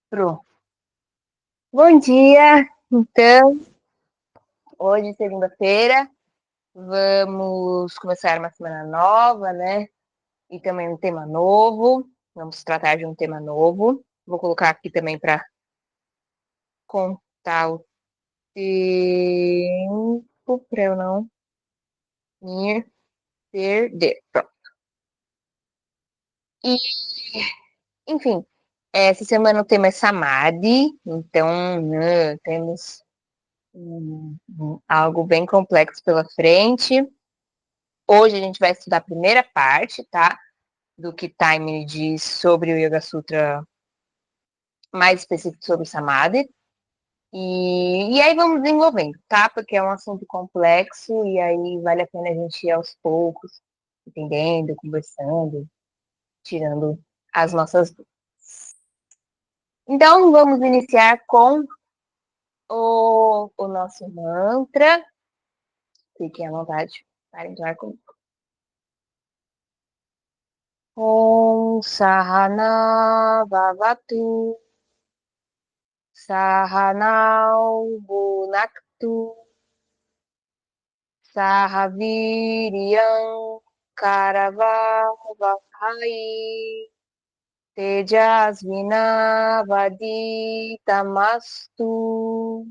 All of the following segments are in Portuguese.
Pronto. Bom dia! Então, hoje, segunda-feira, vamos começar uma semana nova, né? E também um tema novo. Vamos tratar de um tema novo. Vou colocar aqui também para contar o tempo, para eu não me perder. Pronto. E, enfim, essa semana o tema é Samadhi, então, né, temos algo bem complexo pela frente. Hoje a gente vai estudar a primeira parte, tá? Do que Time diz sobre o Yoga Sutra, mais específico sobre o Samadhi. E aí vamos desenvolvendo, tá? Porque é um assunto complexo e aí vale a pena a gente ir aos poucos, entendendo, conversando, tirando as nossas dúvidas. Então vamos iniciar com o nosso mantra. Fiquem à vontade para entrar comigo. Om Sahana Bhavatu Sahanau Bhunaktu Sahaviriyam Karavavahai Tejasvinavaditamastu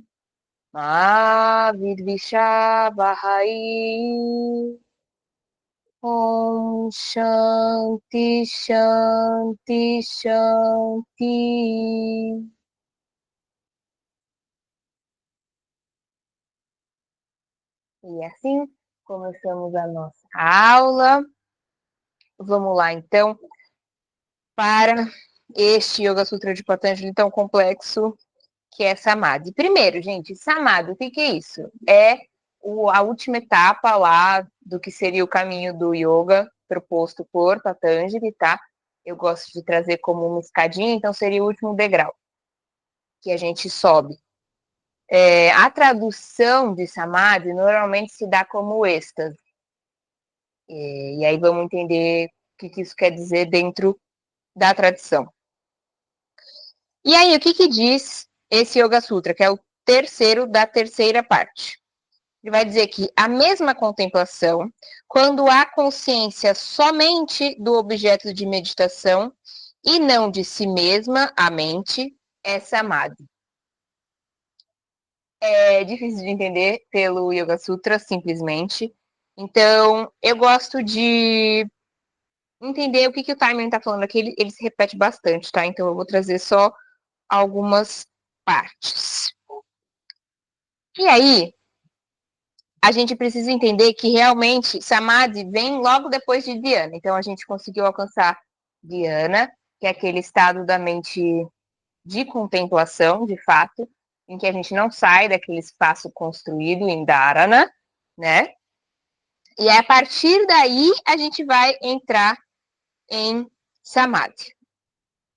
Ma Vidvishabhai. Om Shanti Shanti Shanti. E assim começamos a nossa aula. Vamos lá, então, para este Yoga Sutra de Patanjali tão complexo, que é Samadhi. Primeiro, gente, Samadhi, o que é isso? É a última etapa lá do que seria o caminho do yoga proposto por Patanjali, tá? Eu gosto de trazer como uma escadinha, então seria o último degrau que a gente sobe. A tradução de Samadhi normalmente se dá como êxtase. E aí vamos entender o que isso quer dizer dentro da tradição. E aí, o que diz esse Yoga Sutra, que é o terceiro da terceira parte? Ele vai dizer que a mesma contemplação, quando há consciência somente do objeto de meditação e não de si mesma, a mente, é Samadhi. É difícil de entender pelo Yoga Sutra, simplesmente. Então, eu gosto de entender o que o Timing está falando aqui. Ele se repete bastante, tá? Então, eu vou trazer só algumas partes. E aí, a gente precisa entender que realmente Samadhi vem logo depois de Dhyana. Então, a gente conseguiu alcançar Dhyana, que é aquele estado da mente de contemplação, de fato, em que a gente não sai daquele espaço construído em Dharana, né? E a partir daí, a gente vai entrar em Samadhi.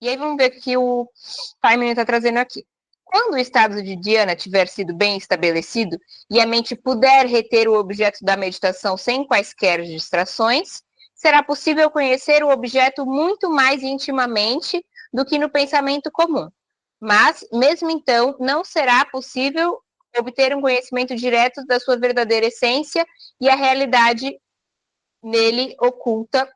E aí, vamos ver o que o Feynman está trazendo aqui. Quando o estado de Dhyana tiver sido bem estabelecido e a mente puder reter o objeto da meditação sem quaisquer distrações, será possível conhecer o objeto muito mais intimamente do que no pensamento comum. Mas, mesmo então, não será possível obter um conhecimento direto da sua verdadeira essência e a realidade nele oculta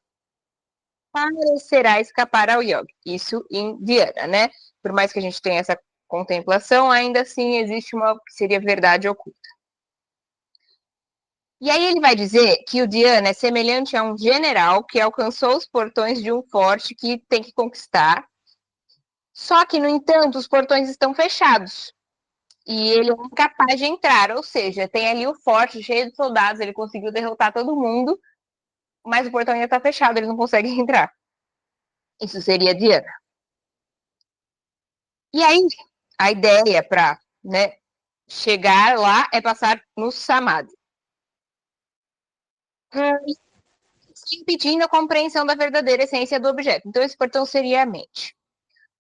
parecerá escapar ao yoga. Isso em Dhyana, né? Por mais que a gente tenha essa contemplação, ainda assim existe uma que seria verdade oculta. E aí ele vai dizer que o Dhyana é semelhante a um general que alcançou os portões de um forte que tem que conquistar. Só que, no entanto, os portões estão fechados. E ele é incapaz de entrar, ou seja, tem ali o forte cheio de soldados, ele conseguiu derrotar todo mundo, mas o portão ainda está fechado, ele não consegue entrar. Isso seria Dhyana. E aí, a ideia para, né, chegar lá é passar no Samadhi. Impedindo a compreensão da verdadeira essência do objeto. Então, esse portão seria a mente.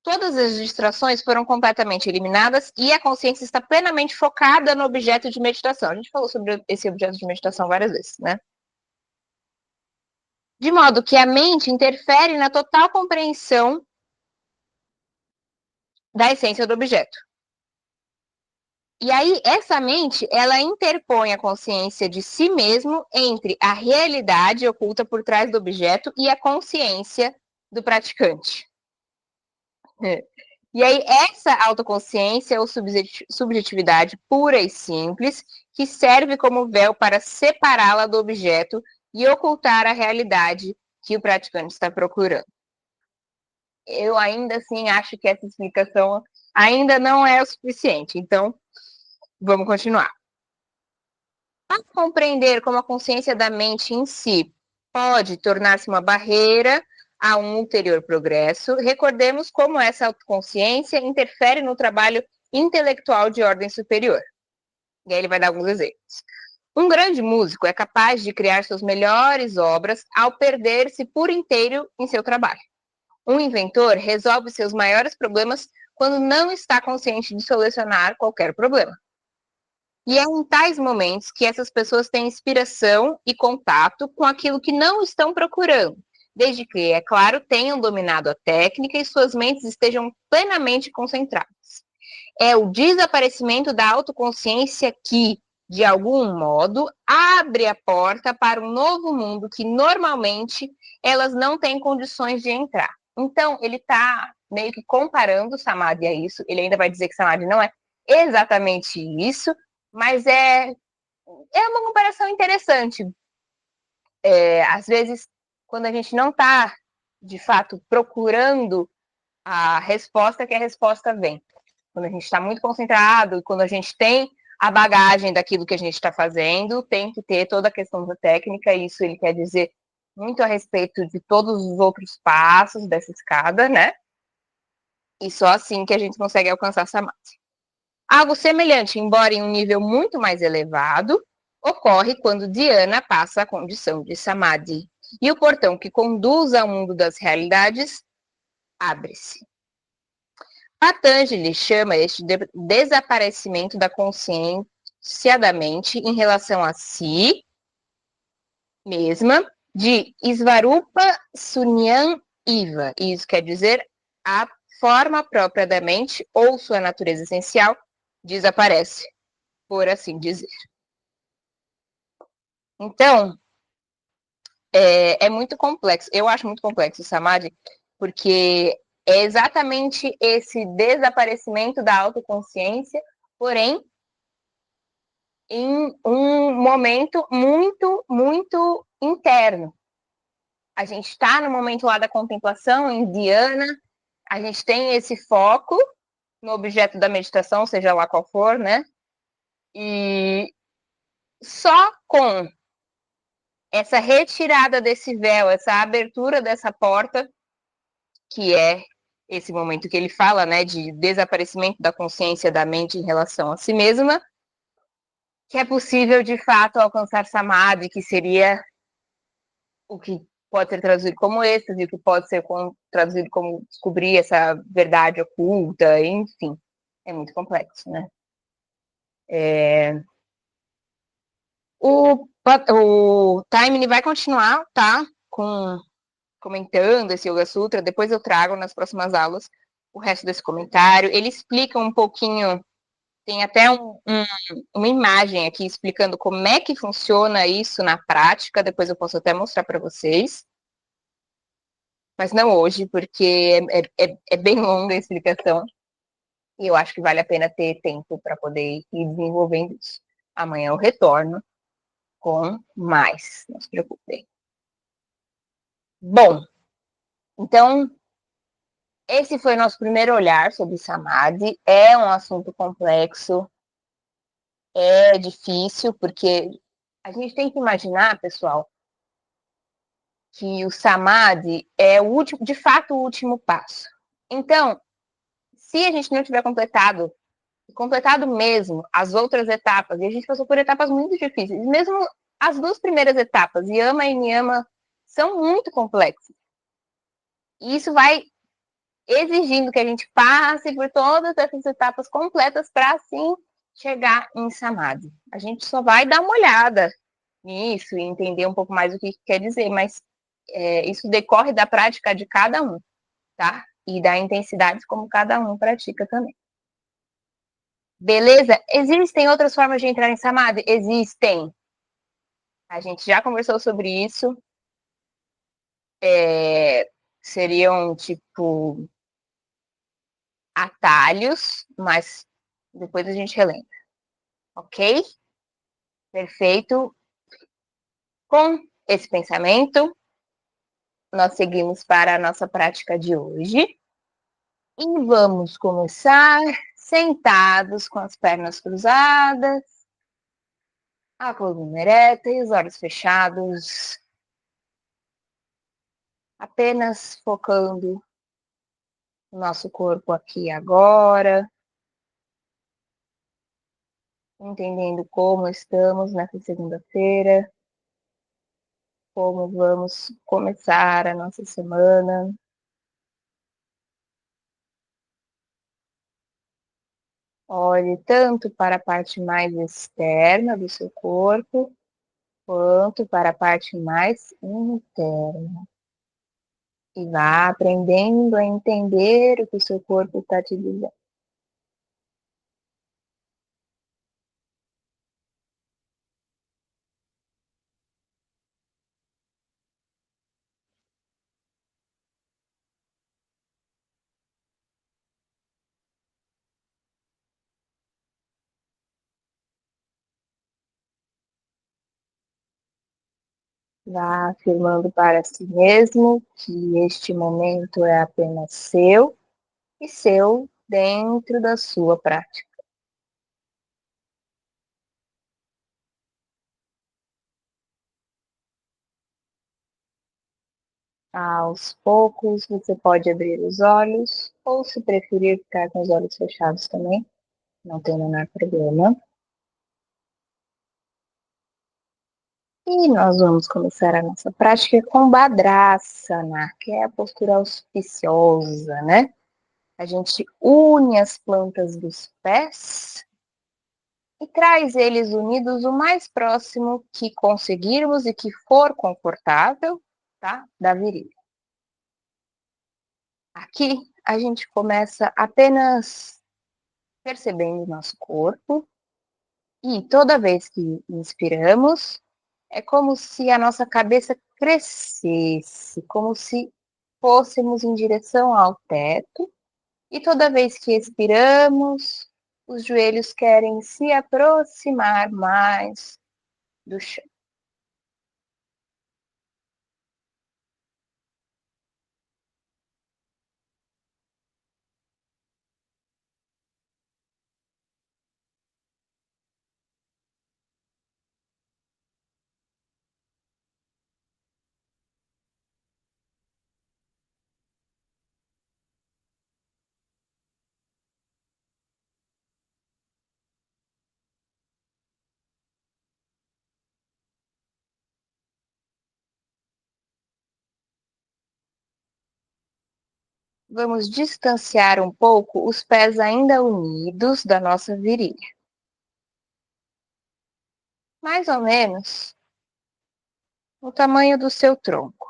Todas as distrações foram completamente eliminadas e a consciência está plenamente focada no objeto de meditação. A gente falou sobre esse objeto de meditação várias vezes, né? De modo que a mente interfere na total compreensão da essência do objeto. E aí, essa mente, ela interpõe a consciência de si mesmo entre a realidade oculta por trás do objeto e a consciência do praticante. E aí, essa autoconsciência ou subjetividade pura e simples, que serve como véu para separá-la do objeto e ocultar a realidade que o praticante está procurando. Eu ainda assim acho que essa explicação ainda não é o suficiente. Então, vamos continuar. Para compreender como a consciência da mente em si pode tornar-se uma barreira a um ulterior progresso, recordemos como essa autoconsciência interfere no trabalho intelectual de ordem superior. E aí ele vai dar alguns exemplos. Um grande músico é capaz de criar suas melhores obras ao perder-se por inteiro em seu trabalho. Um inventor resolve seus maiores problemas quando não está consciente de solucionar qualquer problema. E é em tais momentos que essas pessoas têm inspiração e contato com aquilo que não estão procurando, desde que, é claro, tenham dominado a técnica e suas mentes estejam plenamente concentradas. É o desaparecimento da autoconsciência que, de algum modo, abre a porta para um novo mundo que, normalmente, elas não têm condições de entrar. Então, ele está meio que comparando o Samadhi a isso. Ele ainda vai dizer que Samadhi não é exatamente isso, mas é uma comparação interessante. Às vezes, quando a gente não está, de fato, procurando a resposta, que a resposta vem. Quando a gente está muito concentrado, quando a gente tem a bagagem daquilo que a gente está fazendo, tem que ter toda a questão da técnica, e isso ele quer dizer muito a respeito de todos os outros passos dessa escada, né? E só assim que a gente consegue alcançar Samadhi. Algo semelhante, embora em um nível muito mais elevado, ocorre quando Dhyana passa a condição de Samadhi e o portão que conduz ao mundo das realidades abre-se. Patanjali chama este desaparecimento da consciência da mente em relação a si mesma de Svarupa Sunyam Iva. Isso quer dizer a forma própria da mente ou sua natureza essencial desaparece, por assim dizer. Então, é muito complexo. Eu acho muito complexo o Samadhi, porque é exatamente esse desaparecimento da autoconsciência, porém, em um momento muito, muito interno. A gente está no momento lá da contemplação, em Dhyana, a gente tem esse foco no objeto da meditação, seja lá qual for, né? E só com essa retirada desse véu, essa abertura dessa porta, que é esse momento que ele fala, né, de desaparecimento da consciência da mente em relação a si mesma, que é possível, de fato, alcançar Samadhi, que seria o que pode ser traduzido como êxtase, o que pode ser traduzido como descobrir essa verdade oculta, enfim. É muito complexo, né? O Taimini vai continuar, tá? Comentando esse Yoga Sutra. Depois eu trago nas próximas aulas o resto desse comentário. Ele explica um pouquinho, tem até uma imagem aqui explicando como é que funciona isso na prática. Depois eu posso até mostrar para vocês. Mas não hoje, porque é bem longa a explicação. E eu acho que vale a pena ter tempo para poder ir desenvolvendo isso. Amanhã eu retorno com mais, não se preocupem. Bom, então, esse foi nosso primeiro olhar sobre Samadhi. É um assunto complexo, é difícil, porque a gente tem que imaginar, pessoal, que o Samadhi é o último, de fato, o último passo. Então, se a gente não tiver completado mesmo as outras etapas, e a gente passou por etapas muito difíceis, mesmo as duas primeiras etapas, Yama e Niyama, são muito complexas. E isso vai exigindo que a gente passe por todas essas etapas completas para, assim, chegar em Samadhi. A gente só vai dar uma olhada nisso e entender um pouco mais o que quer dizer, mas isso decorre da prática de cada um, tá? e da intensidade como cada um pratica também. Beleza? Existem outras formas de entrar em Samadhi? Existem. A gente já conversou sobre isso. Seriam, tipo, atalhos, mas depois a gente relembra. Ok? Perfeito. Com esse pensamento, nós seguimos para a nossa prática de hoje. E vamos começar sentados com as pernas cruzadas, a coluna ereta e os olhos fechados, apenas focando o nosso corpo aqui e agora, entendendo como estamos nessa segunda-feira, como vamos começar a nossa semana. Olhe tanto para a parte mais externa do seu corpo, quanto para a parte mais interna. E vá aprendendo a entender o que o seu corpo está te dizendo. Vá afirmando para si mesmo que este momento é apenas seu e seu dentro da sua prática. Aos poucos, você pode abrir os olhos, ou se preferir ficar com os olhos fechados também, não tem o menor problema. E nós vamos começar a nossa prática com Bhadrasana, que é a postura auspiciosa, né? A gente une as plantas dos pés e traz eles unidos o mais próximo que conseguirmos e que for confortável, tá? Da virilha. Aqui a gente começa apenas percebendo o nosso corpo e toda vez que inspiramos, é como se a nossa cabeça crescesse, como se fôssemos em direção ao teto, e toda vez que expiramos, os joelhos querem se aproximar mais do chão. Vamos distanciar um pouco os pés ainda unidos da nossa virilha. Mais ou menos o tamanho do seu tronco.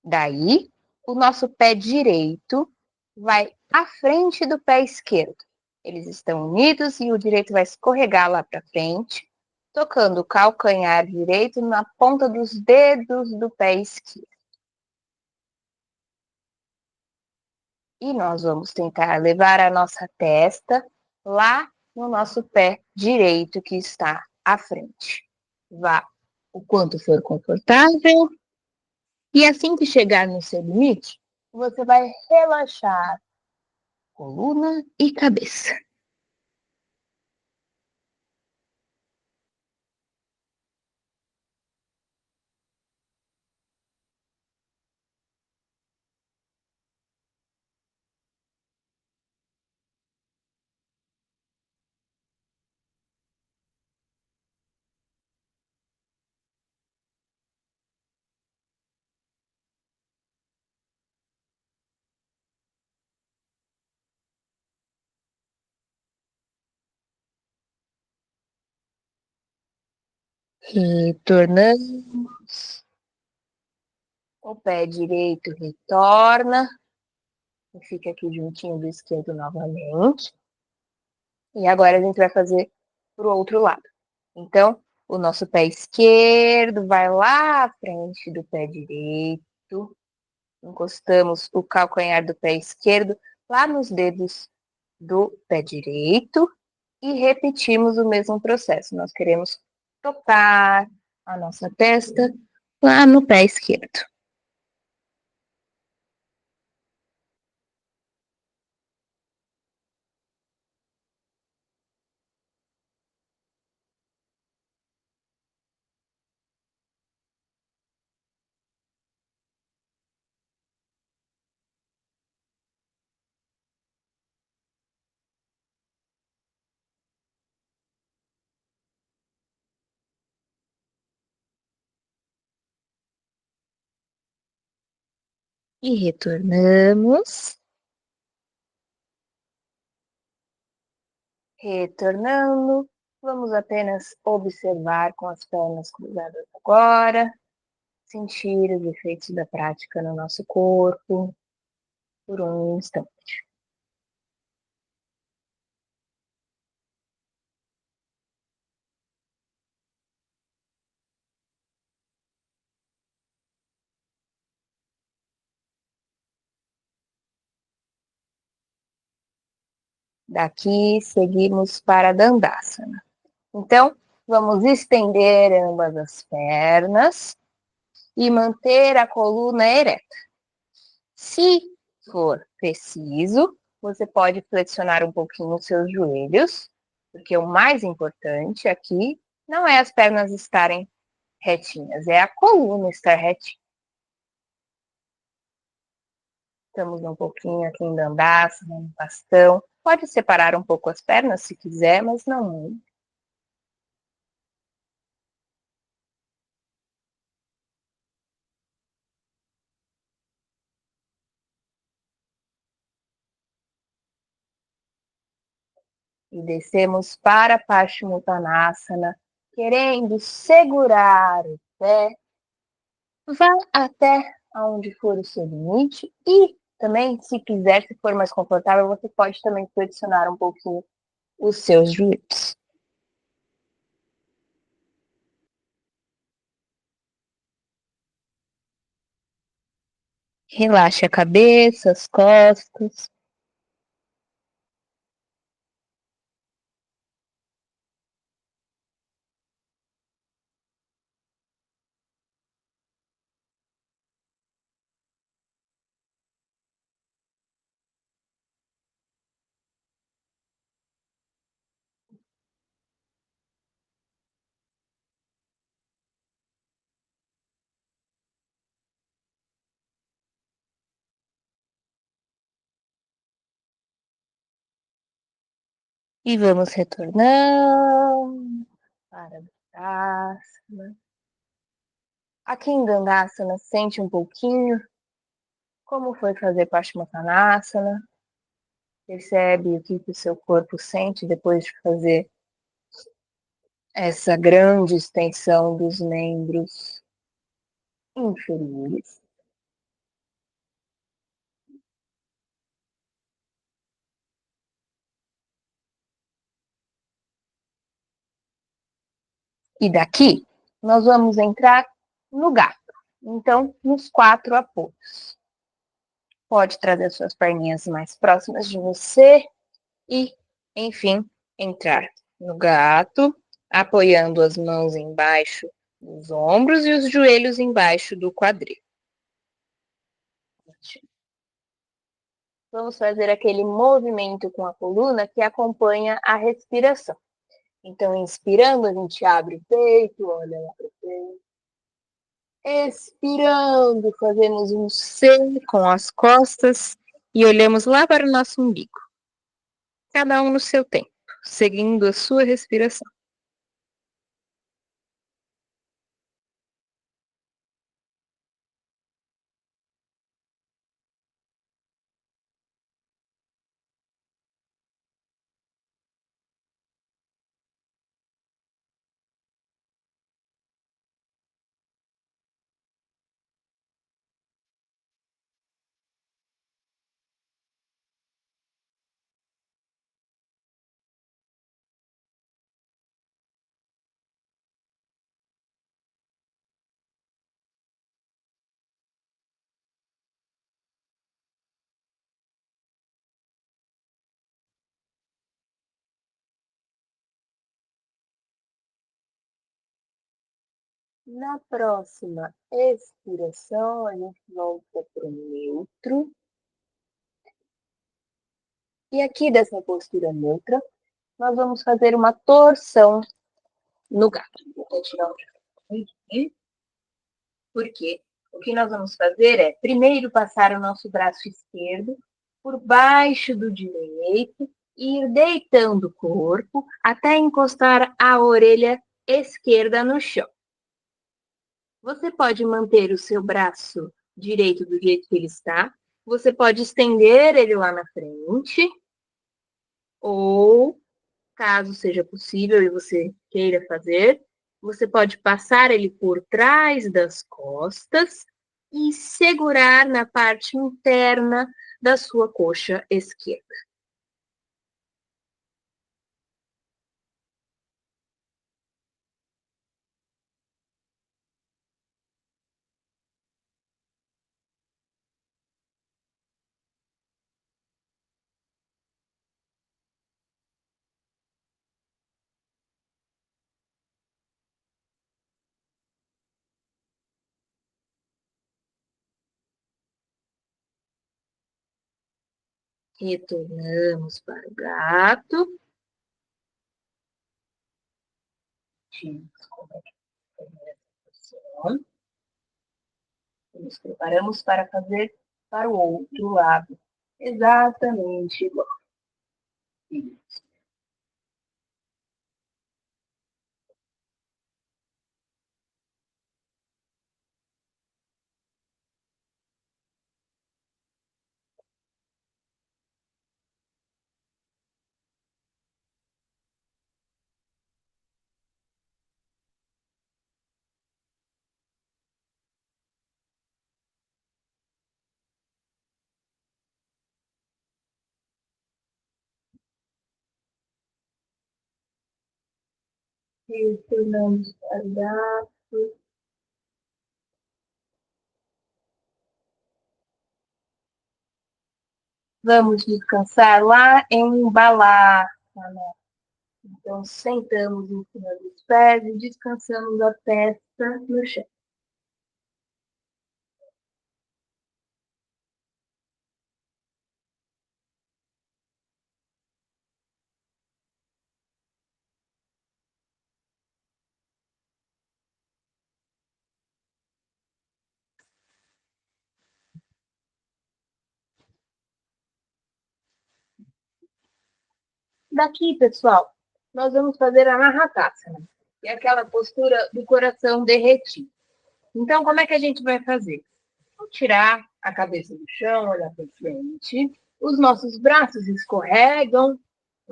Daí, o nosso pé direito vai à frente do pé esquerdo. Eles estão unidos e o direito vai escorregar lá para frente, tocando o calcanhar direito na ponta dos dedos do pé esquerdo. E nós vamos tentar levar a nossa testa lá no nosso pé direito que está à frente. Vá o quanto for confortável. E assim que chegar no seu limite, você vai relaxar coluna e cabeça. Retornamos O pé direito retorna e fica aqui juntinho do esquerdo novamente. E agora a gente vai fazer para o outro lado. Então, o nosso pé esquerdo vai lá à frente do pé direito. Encostamos o calcanhar do pé esquerdo lá nos dedos do pé direito e repetimos o mesmo processo. Nós queremos tocar a nossa testa lá no pé esquerdo. E retornamos. Retornando, vamos apenas observar com as pernas cruzadas agora, sentir os efeitos da prática no nosso corpo por um instante. Daqui seguimos para a Dandasana. Então, vamos estender ambas as pernas e manter a coluna ereta. Se for preciso, você pode flexionar um pouquinho os seus joelhos, porque o mais importante aqui não é as pernas estarem retinhas, é a coluna estar retinha. Estamos um pouquinho aqui em Dandasana, no bastão. Pode separar um pouco as pernas se quiser, mas não muito. E descemos para Paschimottanasana, querendo segurar o pé. Vá até onde for o seu limite e também, se quiser, se for mais confortável, você pode também flexionar um pouquinho os seus joelhos. Relaxe a cabeça, as costas. E vamos retornando para Dandasana. Aqui em Dandasana, sente um pouquinho como foi fazer Paschimottanasana. Percebe o que o seu corpo sente depois de fazer essa grande extensão dos membros inferiores. E daqui, nós vamos entrar no gato. Então, nos 4 apoios. Pode trazer suas perninhas mais próximas de você e, enfim, entrar no gato, apoiando as mãos embaixo dos ombros e os joelhos embaixo do quadril. Vamos fazer aquele movimento com a coluna que acompanha a respiração. Então, inspirando, a gente abre o peito, olha lá para o peito. Expirando, fazemos um C com as costas e olhamos lá para o nosso umbigo. Cada um no seu tempo, seguindo a sua respiração. Na próxima expiração, a gente volta para o neutro. E aqui dessa postura neutra, nós vamos fazer uma torção no gato. Vou tirar aqui. Por quê? O que nós vamos fazer é, primeiro, passar o nosso braço esquerdo por baixo do direito e ir deitando o corpo até encostar a orelha esquerda no chão. Você pode manter o seu braço direito do jeito que ele está, você pode estender ele lá na frente, ou, caso seja possível e você queira fazer, você pode passar ele por trás das costas e segurar na parte interna da sua coxa esquerda. Retornamos para o gato. Nos preparamos para fazer para o outro lado. Exatamente igual. Isso. Retornamos para o gato. Vamos descansar lá em Balasana. Então, sentamos em cima dos pés e descansamos a testa no chão. Daqui, pessoal, nós vamos fazer a Mahakasana, que é aquela postura do coração derretido. Então, como é que a gente vai fazer? Vamos tirar a cabeça do chão, olhar para frente, os nossos braços escorregam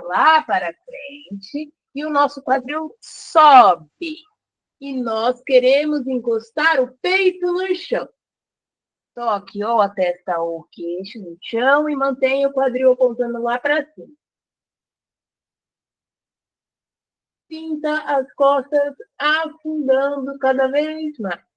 lá para frente e o nosso quadril sobe. E nós queremos encostar o peito no chão. Toque ou a testa ou o queixo no chão e mantenha o quadril apontando lá para cima. Sinta as costas afundando cada vez mais.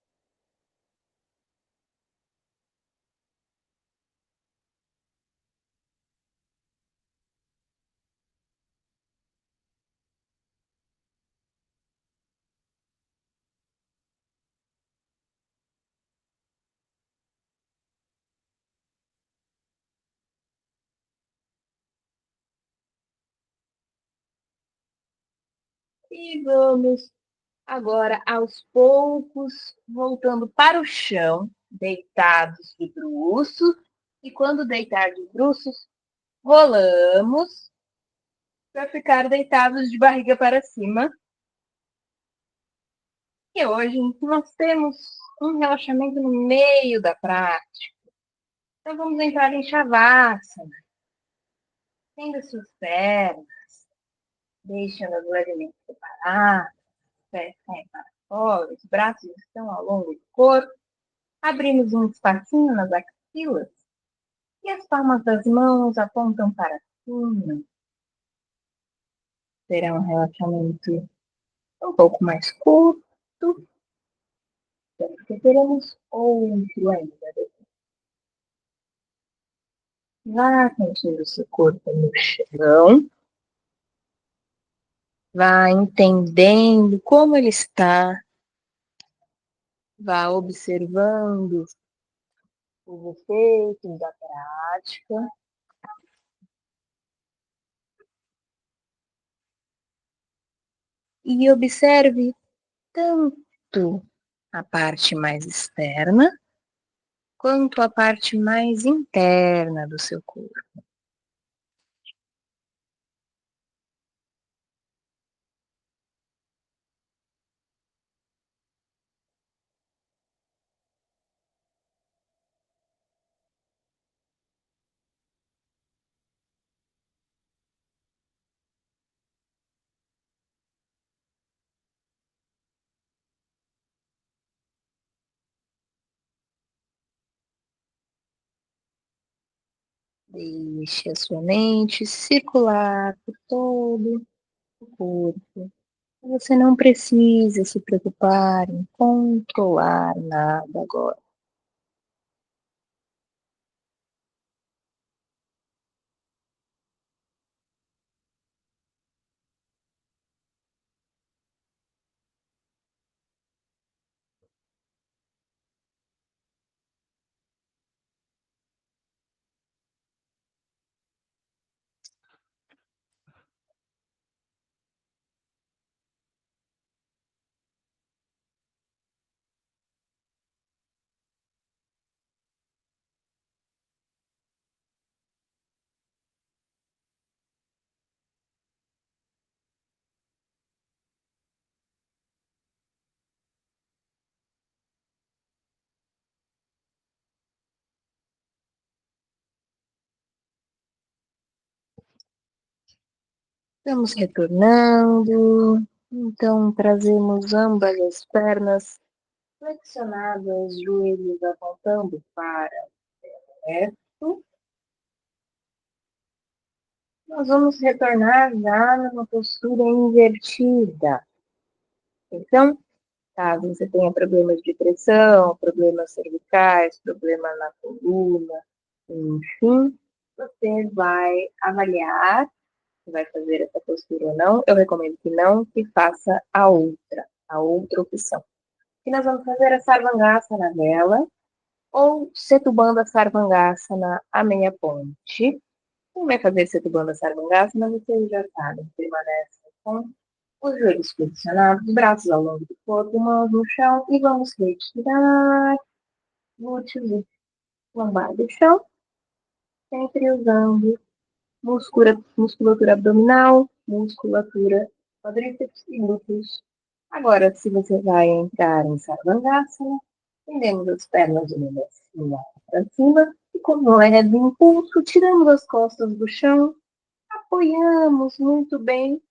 E vamos agora, aos poucos, voltando para o chão, deitados de bruços. E quando deitar de bruços, rolamos para ficar deitados de barriga para cima. E hoje nós temos um relaxamento no meio da prática. Então vamos entrar em Shavasana. Estenda suas pernas, deixando-as levemente separadas, pés caem para fora, os braços estão ao longo do corpo. Abrimos um espacinho nas axilas e as palmas das mãos apontam para cima. Será um relaxamento um pouco mais curto, porque teremos outro ainda. Vá sentindo o seu corpo no chão. Vá entendendo como ele está. Vá observando os efeitos da prática e observe tanto a parte mais externa quanto a parte mais interna do seu corpo. Deixe a sua mente circular por todo o corpo. Você não precisa se preocupar em controlar nada agora. Vamos retornando. Então, trazemos ambas as pernas flexionadas, joelhos apontando para o reto. Nós vamos retornar já numa postura invertida. Então, caso você tenha problemas de pressão, problemas cervicais, problema na coluna, enfim, você vai avaliar se vai fazer essa postura ou não. Eu recomendo que não, que faça a outra opção. Que nós vamos fazer a sarvangasana na vela ou setubanda sarvangasana a meia ponte. Quem vai fazer setubanda sarvangasana, vocês já sabem, permanece com os joelhos flexionados, braços ao longo do corpo, mãos no chão e vamos retirar glúteos e lombar do chão, sempre usando musculatura abdominal, musculatura quadríceps e glúteos. Agora, se você vai entrar em Sarvangasana, tendemos as pernas unidas para cima e com um leve impulso, tiramos as costas do chão, apoiamos muito bem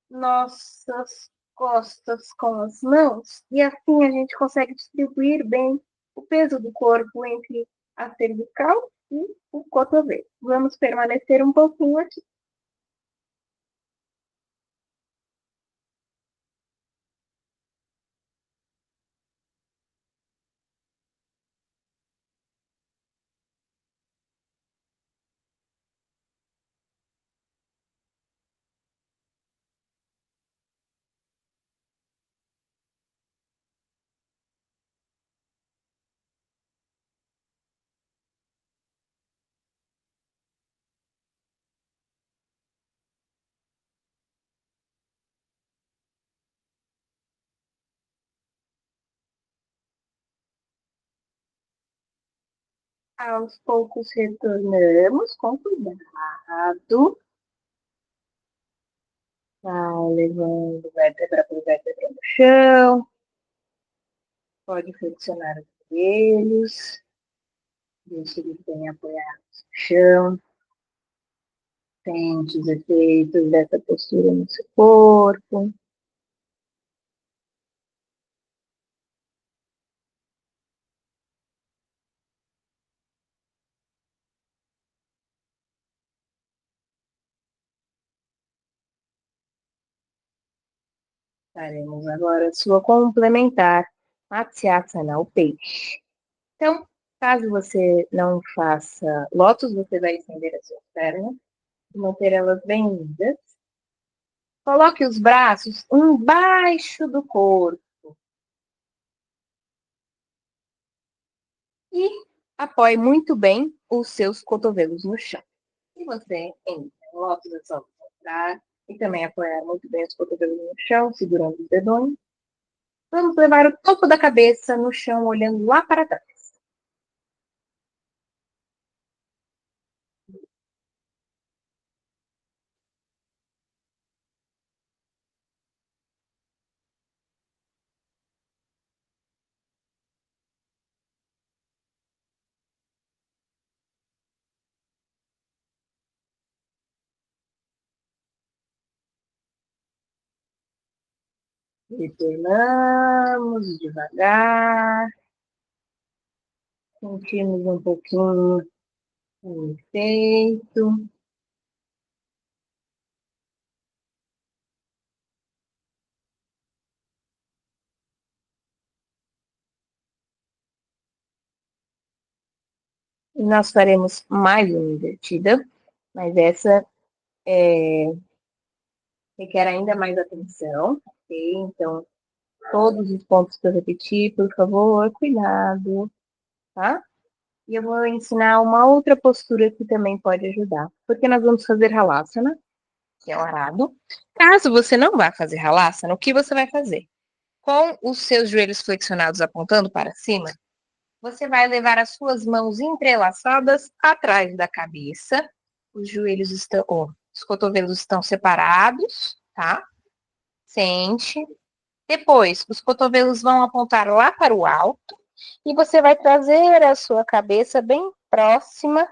nossas costas com as mãos e assim a gente consegue distribuir bem o peso do corpo entre a cervical e o cotovelo. Vamos permanecer um pouquinho aqui. Aos poucos retornamos com cuidado. Vai levando vértebra por vértebra no chão. Pode flexionar os joelhos. Deixe ele bem apoiado no chão. Sente os efeitos dessa postura no seu corpo. Faremos agora a sua complementar, Matsyasana, o peixe. Então, caso você não faça lótus, você vai estender as suas pernas e manter elas bem unidas. Coloque os braços embaixo do corpo. E apoie muito bem os seus cotovelos no chão. Se você entra em lótus, é só entrar e também apoiar muito bem os cotovelos no chão, segurando os dedões. Vamos levar o topo da cabeça no chão, olhando lá para trás. Retornamos devagar. Sentimos um pouquinho o efeito. E nós faremos mais uma invertida, mas essa requer ainda mais atenção, ok? Então, todos os pontos que eu repeti, por favor, cuidado, tá? E eu vou ensinar uma outra postura que também pode ajudar, porque nós vamos fazer Halasana, que é o arado. Caso você não vá fazer Halasana, o que você vai fazer? Com os seus joelhos flexionados apontando para cima, você vai levar as suas mãos entrelaçadas atrás da cabeça. Os joelhos estão, os cotovelos estão separados, tá? Sente. Depois, os cotovelos vão apontar lá para o alto e você vai trazer a sua cabeça bem próxima,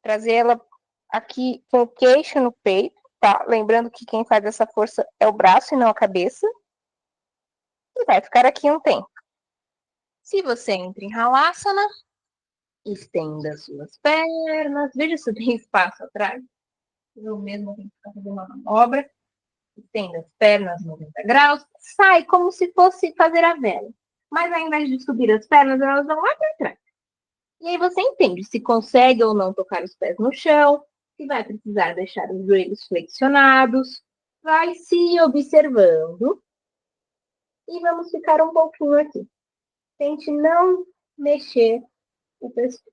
trazer ela aqui com o queixo no peito, tá? Lembrando que quem faz essa força é o braço e não a cabeça. E vai ficar aqui um tempo. Se você entra em Halasana, estenda as suas pernas, veja se tem espaço atrás. Eu mesmo tenho que fazer uma manobra. Estenda as pernas 90 graus, sai como se fosse fazer a vela. Mas ao invés de subir as pernas, elas vão lá para trás. E aí você entende se consegue ou não tocar os pés no chão, se vai precisar deixar os joelhos flexionados. Vai se observando e vamos ficar um pouquinho aqui. Tente não mexer o pescoço.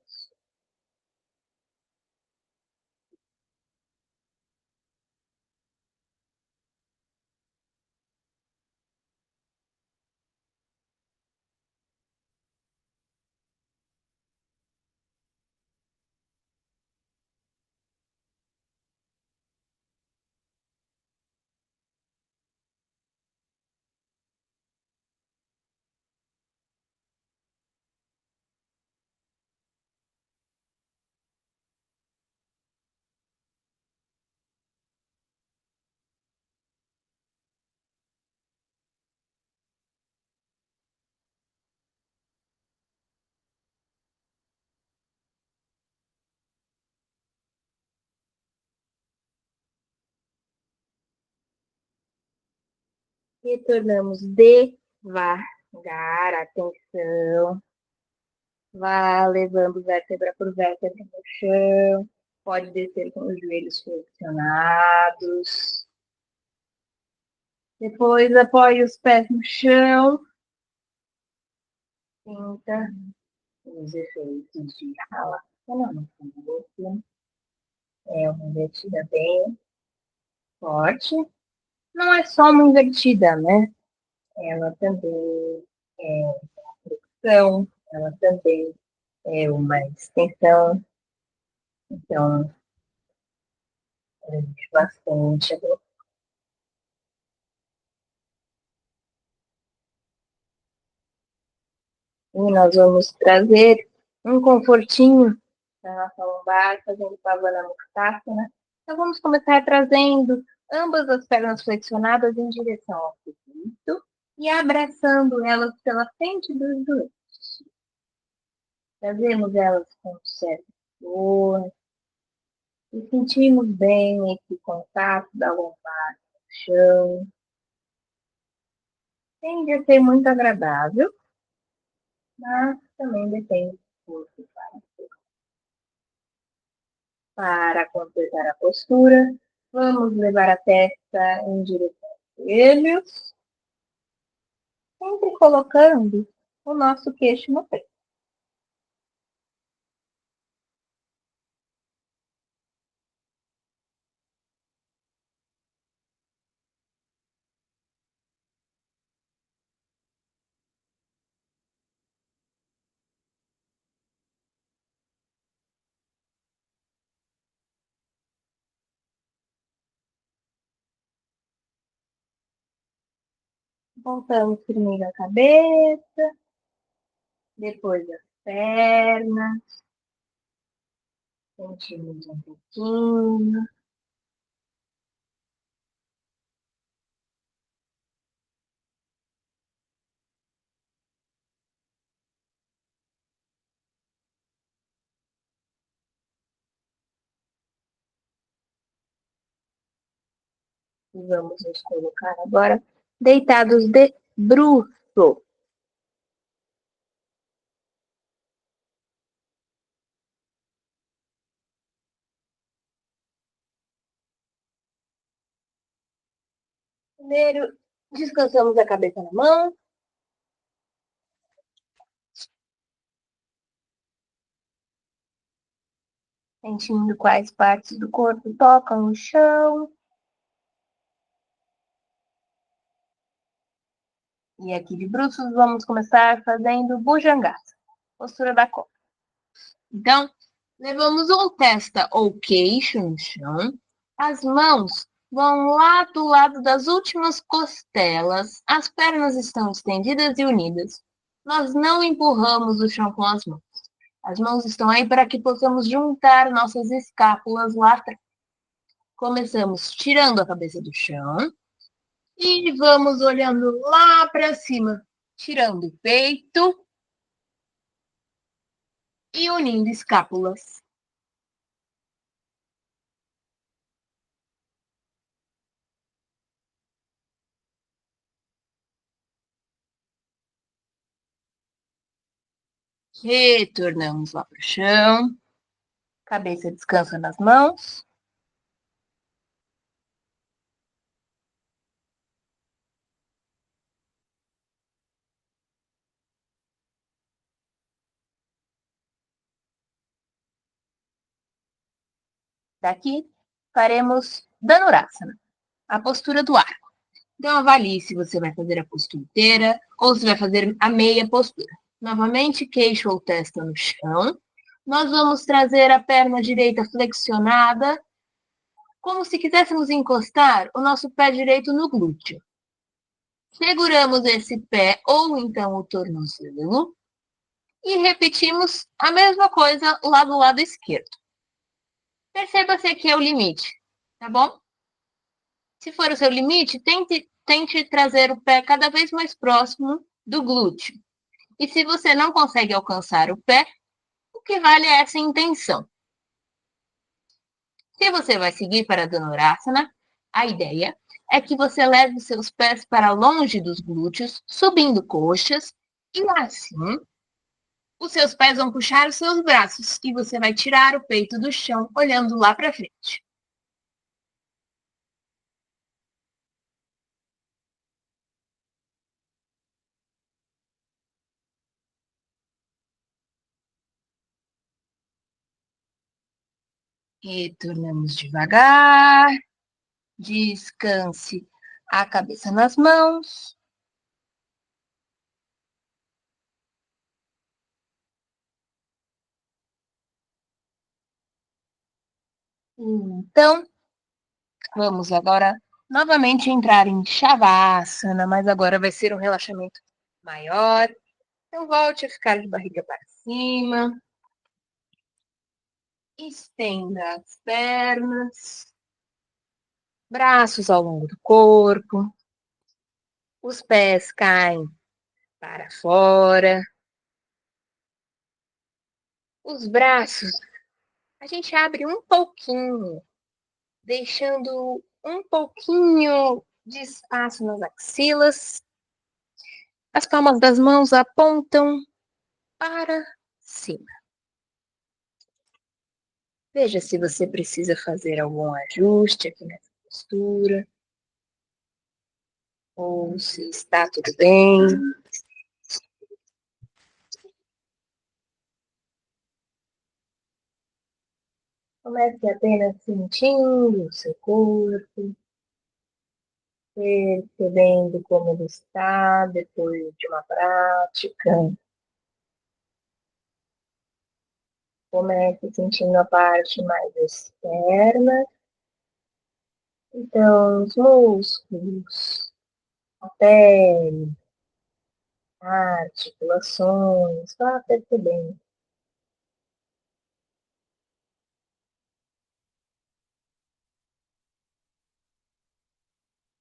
Retornamos devagar, atenção. Vá levando vértebra por vértebra no chão. Pode descer com os joelhos flexionados. Depois apoie os pés no chão. Sinta os efeitos de relaxamento no corpo. É uma invertida bem forte. Não é só uma invertida, né? Ela também é uma flexão, ela também é uma extensão. Então, existe bastante. E nós vamos trazer um confortinho para nossa lombar, fazendo Pavana Muktasana. Então, vamos começar trazendo ambas as pernas flexionadas em direção ao peito e abraçando elas pela frente dos joelhos. Trazemos elas com certa força e sentimos bem esse contato da lombar no chão. Tende a ser muito agradável, mas também depende do corpo. Para completar a postura, vamos levar a testa em direção aos joelhos, sempre colocando o nosso queixo no peito. Montamos primeiro a cabeça, depois as pernas, sentimos um pouquinho. Vamos nos colocar agora deitados de bruço. Primeiro, descansamos a cabeça na mão. Sentindo quais partes do corpo tocam o chão. E aqui de bruços, vamos começar fazendo bujangás, postura da cobra. Então, levamos um testa ou queixo no chão. As mãos vão lá do lado das últimas costelas. As pernas estão estendidas e unidas. Nós não empurramos o chão com as mãos. As mãos estão aí para que possamos juntar nossas escápulas lá atrás. Começamos tirando a cabeça do chão e vamos olhando lá para cima, tirando o peito e unindo escápulas. Retornamos lá para o chão. Cabeça descansa nas mãos. Daqui faremos Dhanurasana, a postura do arco. Então avalie se você vai fazer a postura inteira ou se vai fazer a meia postura. Novamente, queixo ou testa no chão. Nós vamos trazer a perna direita flexionada, como se quiséssemos encostar o nosso pé direito no glúteo. Seguramos esse pé ou então o tornozelo e repetimos a mesma coisa lá do lado esquerdo. Perceba se aqui é o limite, tá bom? Se for o seu limite, tente trazer o pé cada vez mais próximo do glúteo. E se você não consegue alcançar o pé, o que vale é essa intenção. Se você vai seguir para a Dhanurasana, a ideia é que você leve os seus pés para longe dos glúteos, subindo coxas, e assim os seus pés vão puxar os seus braços e você vai tirar o peito do chão, olhando lá para frente. Retornamos devagar. Descanse a cabeça nas mãos. Então, vamos agora novamente entrar em Shavasana, mas agora vai ser um relaxamento maior. Então, volte a ficar de barriga para cima. Estenda as pernas, braços ao longo do corpo. Os pés caem para fora. Os braços, a gente abre um pouquinho, deixando um pouquinho de espaço nas axilas. As palmas das mãos apontam para cima. Veja se você precisa fazer algum ajuste aqui nessa postura, ou se está tudo bem. Comece apenas sentindo o seu corpo, percebendo como ele está depois de uma prática. Comece sentindo a parte mais externa. Então, os músculos, a pele, articulações, vá percebendo.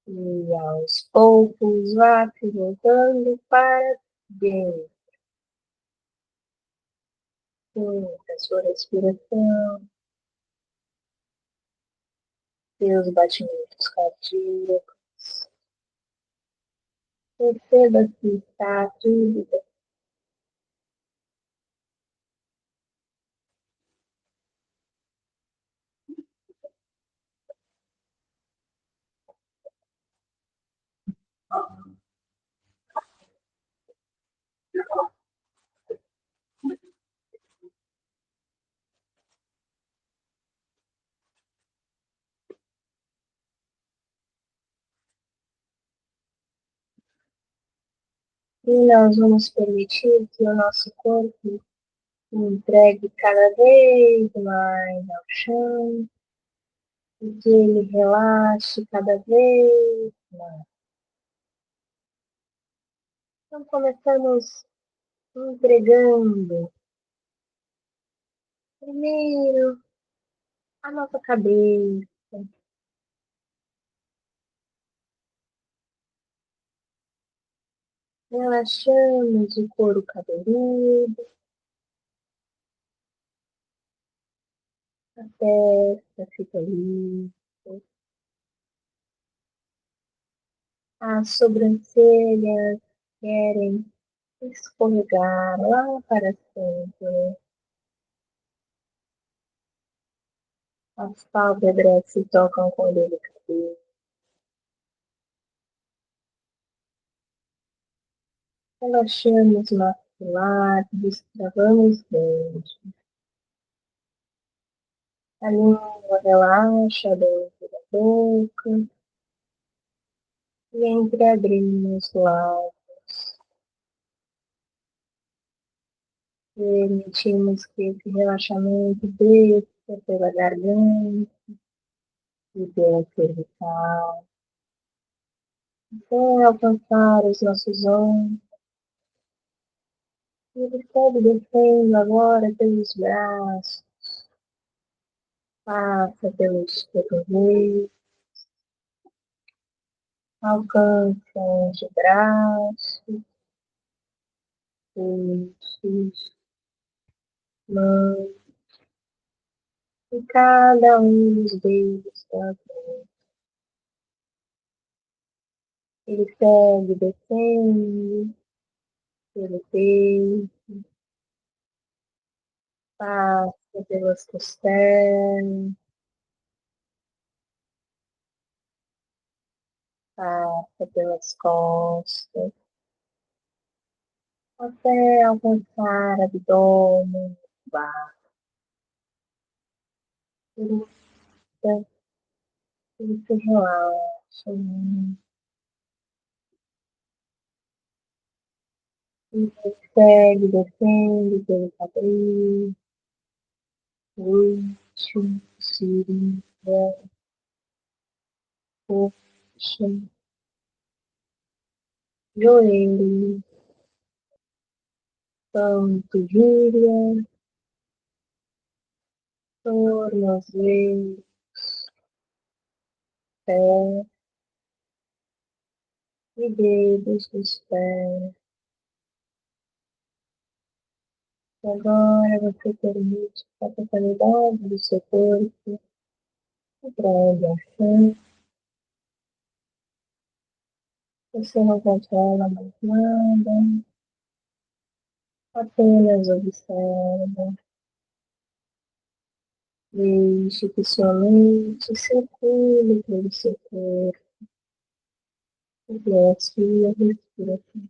E aos poucos vá se voltando para dentro. Sinta a sua respiração, seus batimentos cardíacos. Perceba se está tudo bem. E nós vamos permitir que o nosso corpo entregue cada vez mais ao chão e que ele relaxe cada vez mais. Então começamos entregando primeiro a nossa cabeça, relaxamos o couro cabeludo, a testa fica livre, as sobrancelhas querem escorregar lá para sempre, as pálpebras se tocam com delicadeza. Relaxamos o maxilar, destravamos os dentes. A língua relaxa dentro da boca e entreabrimos os lábios. Permitimos que esse relaxamento desça pela garganta e pela cervical, até alcançar os nossos ombros. E ele segue descendo agora pelos braços, passa pelos cotovelos, alcança o antebraço, pulsos, mãos e cada um dos dedos da mão. Ele segue descendo pelo peito, passa pelas costelas, passa pelas costas, até alcançar abdômen, barriga. Ele se relaxa e segue descendo pelo quadril, glúteo, cintura, coxa, joelho, panturrilha, tornozelo, pé e dedos dos pés. E agora você permite que a totalidade do seu corpo entregue ao chão. Você não controla mais nada, apenas observa. Deixe que sua mente circule pelo seu corpo e a sua respiração.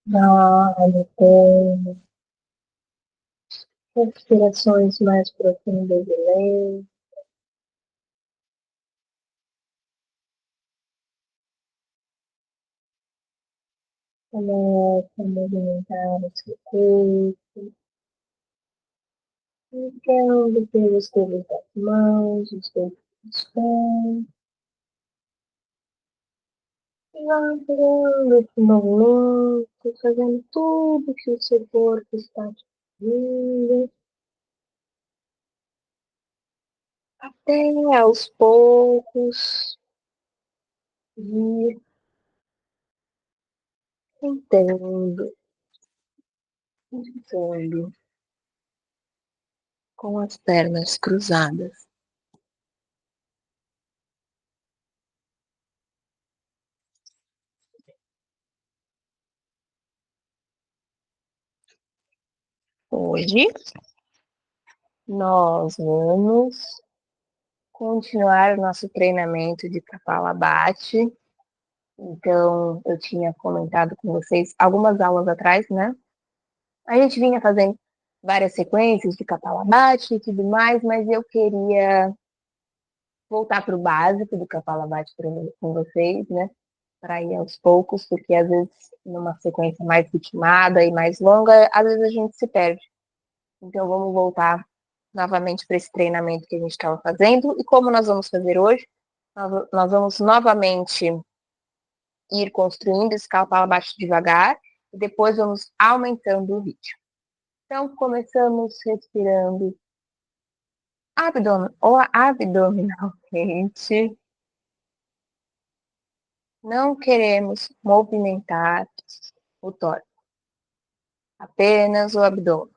Vale, tem respirações mais profundas e lentas. Começa a movimentar o seu corpo, ficando pelos dedos das mãos, os dedos dos pés, e vai criando esse movimento, fazendo tudo que o seu corpo está te pedindo, até aos poucos ir sentando, sentando com as pernas cruzadas. Hoje nós vamos continuar o nosso treinamento de Kapalabhati. Então, eu tinha comentado com vocês algumas aulas atrás, né? A gente vinha fazendo várias sequências de Kapalabhati e tudo mais, mas eu queria voltar para o básico do Kapalabhati com vocês, né? Para ir aos poucos, porque às vezes numa sequência mais ritmada e mais longa, às vezes a gente se perde. Então, vamos voltar novamente para esse treinamento que a gente estava fazendo. E como nós vamos fazer hoje, nós vamos novamente ir construindo esse calo abaixo devagar e depois vamos aumentando o ritmo. Então, começamos respirando abdominalmente. Não queremos movimentar o tórax, apenas o abdômen.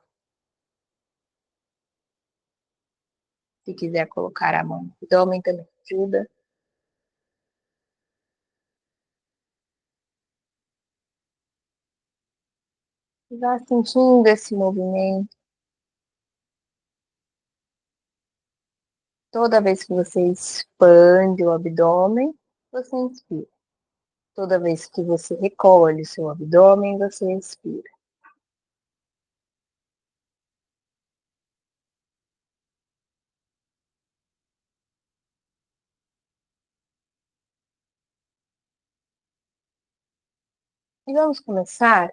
Se quiser colocar a mão no abdômen, também ajuda. Vá sentindo esse movimento. Toda vez que você expande o abdômen, você inspira. Toda vez que você recolhe o seu abdômen, você expira. E vamos começar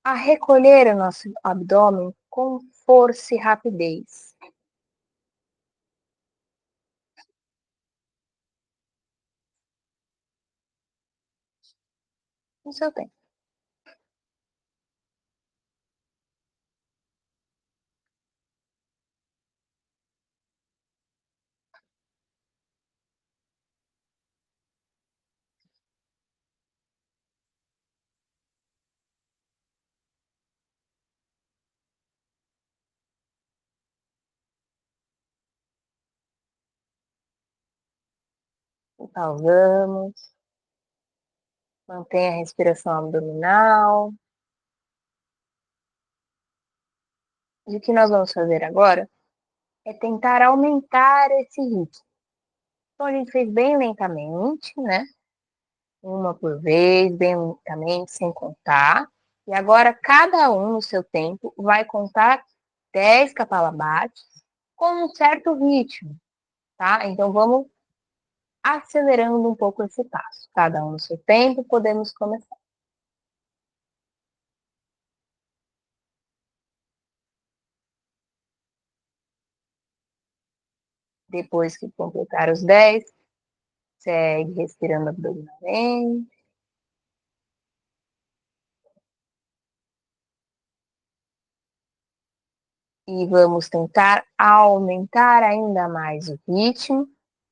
a recolher o nosso abdômen com força e rapidez. No seu tempo. Pausamos. Mantenha a respiração abdominal. E o que nós vamos fazer agora é tentar aumentar esse ritmo. Então, a gente fez bem lentamente, né? Uma por vez, bem lentamente, sem contar. E agora, cada um no seu tempo vai contar 10 kapalabhatis com um certo ritmo, tá? Então, vamos acelerando um pouco esse passo. Cada um no seu tempo, podemos começar. Depois que completar os 10, segue respirando abdominalmente. E vamos tentar aumentar ainda mais o ritmo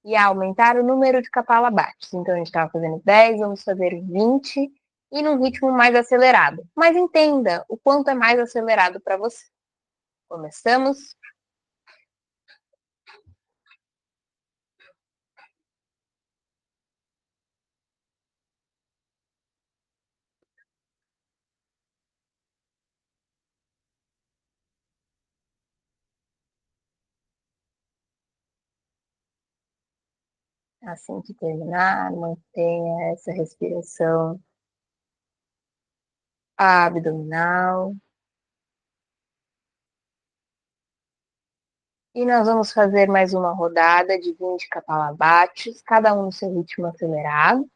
e aumentar o número de kapalabhatis. Então, a gente estava fazendo 10, vamos fazer 20 e num ritmo mais acelerado. Mas entenda o quanto é mais acelerado para você. Começamos. Assim que terminar, mantenha essa respiração abdominal. E nós vamos fazer mais uma rodada de 20 kapalabates, cada um no seu ritmo acelerado.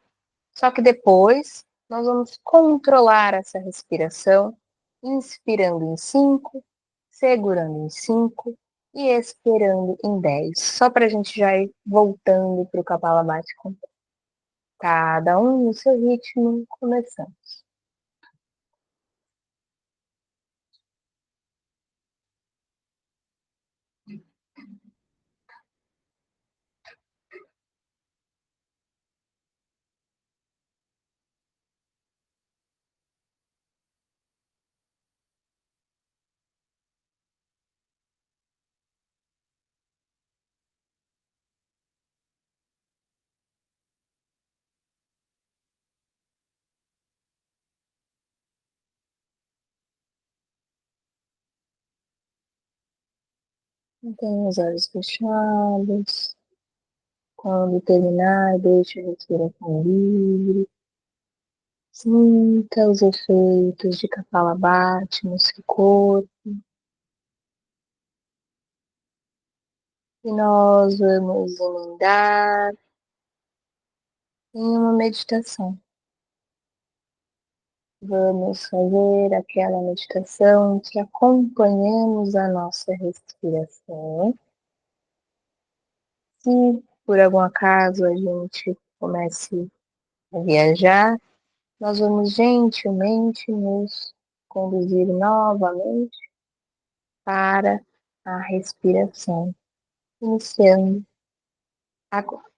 Só que depois nós vamos controlar essa respiração, inspirando em 5, segurando em 5 e expirando em 10. Só para a gente já ir voltando para o kapalabhati. Cada um no seu ritmo, começando. Mantenha os olhos fechados. Quando terminar, deixe a respiração livre. Sinta os efeitos de Kapalabhati no seu corpo. E nós vamos emendar em uma meditação. Vamos fazer aquela meditação que acompanhamos a nossa respiração. Se por algum acaso a gente comece a viajar, nós vamos gentilmente nos conduzir novamente para a respiração, iniciando agora.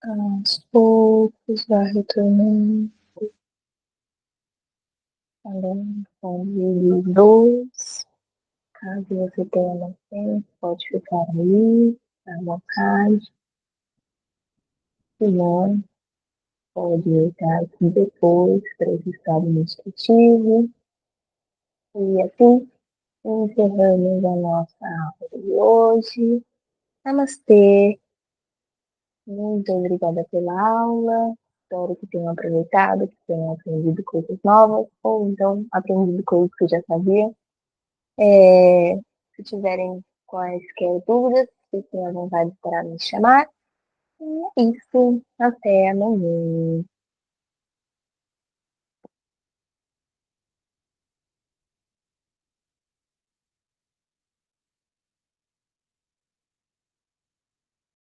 Aos poucos vai retornando, além com dois. Caso você tenha mais tempo, pode ficar aí, à vontade. Se não, pode voltar aqui depois para esse estado meditativo. E assim, encerramos a nossa aula de hoje. Namastê! Muito obrigada pela aula. Espero que tenham aproveitado, que tenham aprendido coisas novas, ou então aprendido coisas que já sabiam. Se tiverem quaisquer dúvidas, fiquem à vontade para me chamar. E é isso. Até amanhã.